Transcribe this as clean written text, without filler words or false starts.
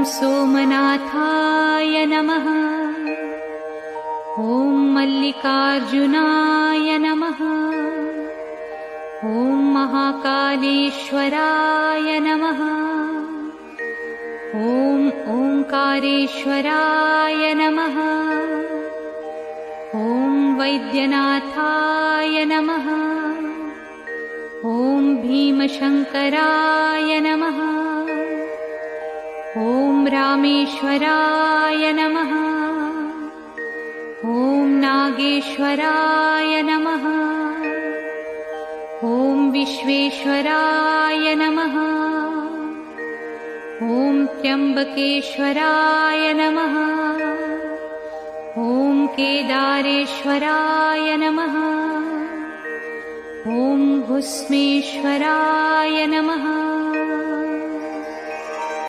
सोमनाथाय नमः। ॐ मल्लिकार्जुनाय नमः। ॐ महाकालेश्वराय नमः। ॐ ओंकारेश्वराय नमः। ॐ वैद्यनाथाय नमः। ॐ भीमशंकराय नमः। ॐ रामेश्वराय नमः। ॐ नागेश्वराय नमः। ॐ विश्वेश्वराय नमः। ॐ त्र्यंबकेश्वराय नमः। ॐ केदारेश्वराय नमः। ॐ भुस्मेश्वराय नमः।